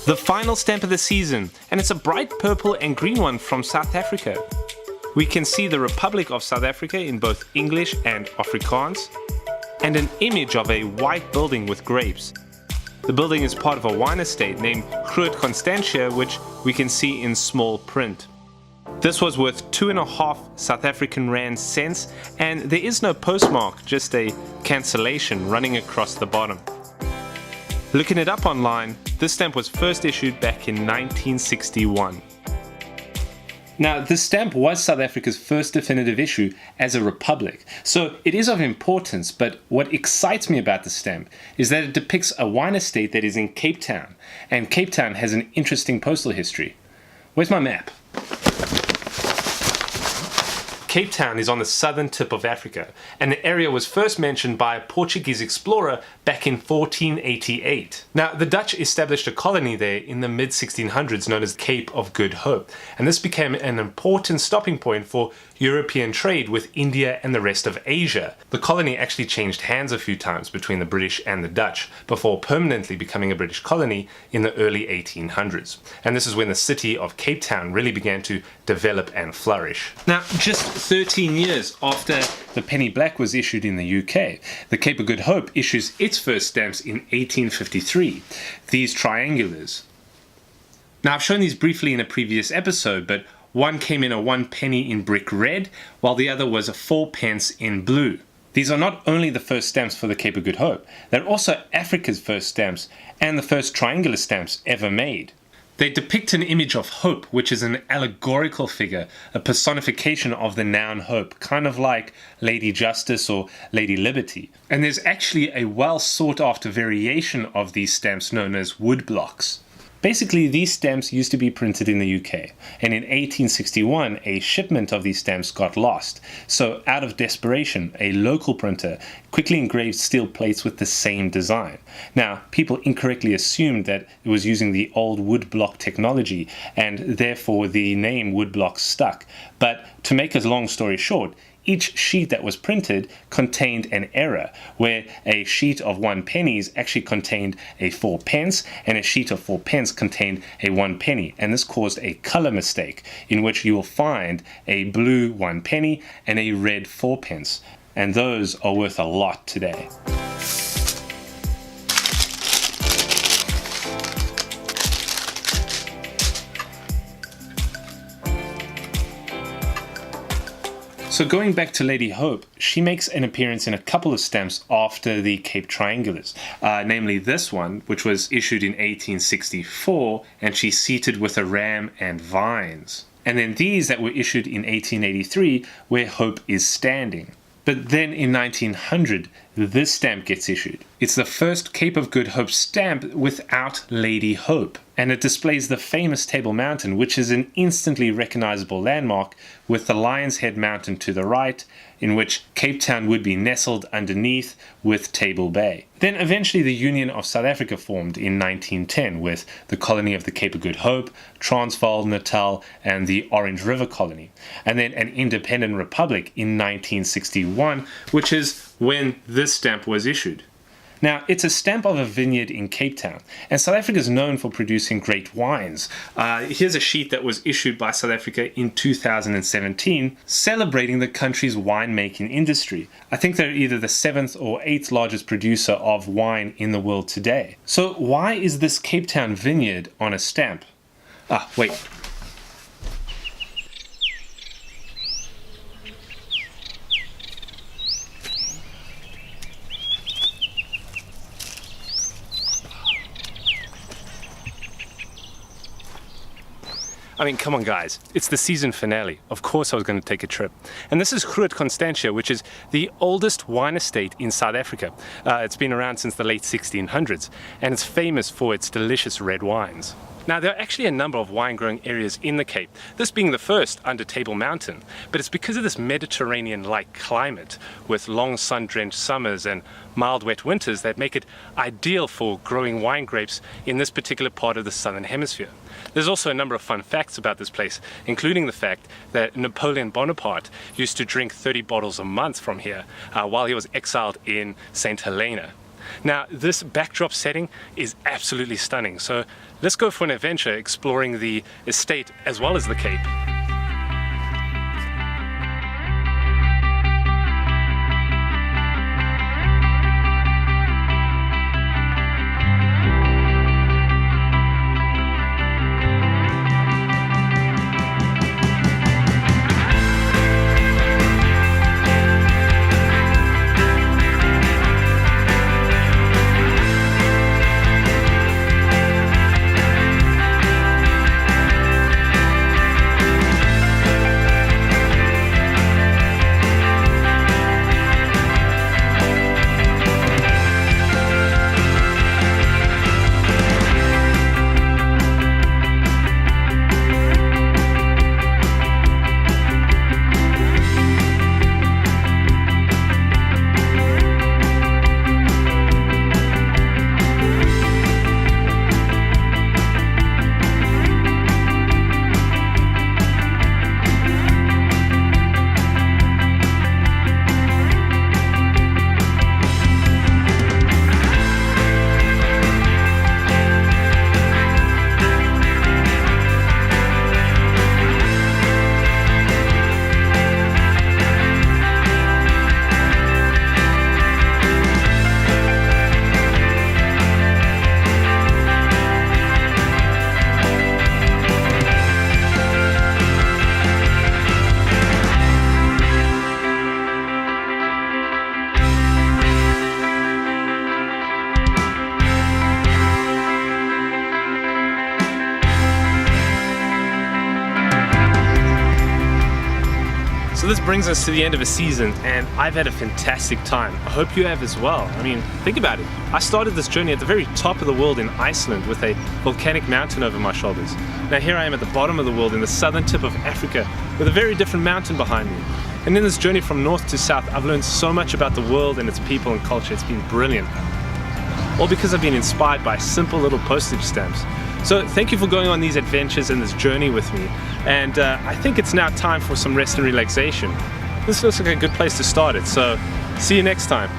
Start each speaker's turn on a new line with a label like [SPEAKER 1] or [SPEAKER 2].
[SPEAKER 1] The final stamp of the season, and it's a bright purple and green one from South Africa. We can see the Republic of South Africa in both English and Afrikaans, and an image of a white building with grapes. The building is part of a wine estate named Groot Constantia, which we can see in small print. This was worth 2.5 South African Rand cents, and there is no postmark, just a cancellation running across the bottom. Looking it up online, this stamp was first issued back in 1961. Now, this stamp was South Africa's first definitive issue as a republic, so it is of importance, but what excites me about the stamp is that it depicts a wine estate that is in Cape Town, and Cape Town has an interesting postal history. Where's my map? Cape Town is on the southern tip of Africa, and the area was first mentioned by a Portuguese explorer back in 1488. Now, the Dutch established a colony there in the mid-1600s known as Cape of Good Hope, and this became an important stopping point for European trade with India and the rest of Asia. The colony actually changed hands a few times between the British and the Dutch before permanently becoming a British colony in the early 1800s. And this is when the city of Cape Town really began to develop and flourish. Now, just 13 years after the penny black was issued in the UK, the Cape of Good Hope issues its first stamps in 1853, these triangulars. Now, I've shown these briefly in a previous episode, but one came in a 1 penny in brick red, while the other was a 4 pence in blue. These are not only the first stamps for the Cape of Good Hope, they're also Africa's first stamps and the first triangular stamps ever made. They depict an image of hope, which is an allegorical figure, a personification of the noun hope, kind of like Lady Justice or Lady Liberty. And there's actually a well sought after variation of these stamps known as wood blocks. Basically, these stamps used to be printed in the UK, and in 1861 a shipment of these stamps got lost. So out of desperation, a local printer quickly engraved steel plates with the same design. Now, people incorrectly assumed that it was using the old woodblock technology, and therefore the name woodblock stuck. But to make a long story short, each sheet that was printed contained an error, where a sheet of 1 pennies actually contained a 4 pence, and a sheet of 4 pence contained a 1 penny. And this caused a color mistake, in which you will find a blue 1 penny and a red 4 pence. And those are worth a lot today. So going back to Lady Hope, she makes an appearance in a couple of stamps after the Cape Triangulars, namely this one, which was issued in 1864, and she's seated with a ram and vines. And then these that were issued in 1883, where Hope is standing. But then in 1900, this stamp gets issued. It's the first Cape of Good Hope stamp without Lady Hope, and it displays the famous Table Mountain, which is an instantly recognizable landmark, with the Lion's Head Mountain to the right, in which Cape Town would be nestled underneath with Table Bay. Then eventually the Union of South Africa formed in 1910 with the colony of the Cape of Good Hope, Transvaal, Natal, and the Orange River colony, and then an independent republic in 1961, which is when this stamp was issued. Now, it's a stamp of a vineyard in Cape Town, and South Africa is known for producing great wines. Here's a sheet that was issued by South Africa in 2017, celebrating the country's winemaking industry. I think they're either the 7th or 8th largest producer of wine in the world today. So why is this Cape Town vineyard on a stamp? Wait. I mean, come on guys, it's the season finale. Of course I was going to take a trip. And this is Groot Constantia, which is the oldest wine estate in South Africa. It's been around since the late 1600s, and it's famous for its delicious red wines. Now, there are actually a number of wine growing areas in the Cape, this being the first under Table Mountain, but it's because of this Mediterranean-like climate with long sun-drenched summers and mild wet winters that make it ideal for growing wine grapes in this particular part of the southern hemisphere. There's also a number of fun facts about this place, including the fact that Napoleon Bonaparte used to drink 30 bottles a month from here while he was exiled in St. Helena. Now, this backdrop setting is absolutely stunning, so let's go for an adventure exploring the estate as well as the Cape. So this brings us to the end of a season, and I've had a fantastic time. I hope you have as well. I mean, think about it. I started this journey at the very top of the world in Iceland with a volcanic mountain over my shoulders. Now here I am at the bottom of the world in the southern tip of Africa with a very different mountain behind me. And in this journey from north to south, I've learned so much about the world and its people and culture. It's been brilliant. All because I've been inspired by simple little postage stamps. So thank you for going on these adventures and this journey with me. And I think it's now time for some rest and relaxation. This looks like a good place to start it, so see you next time.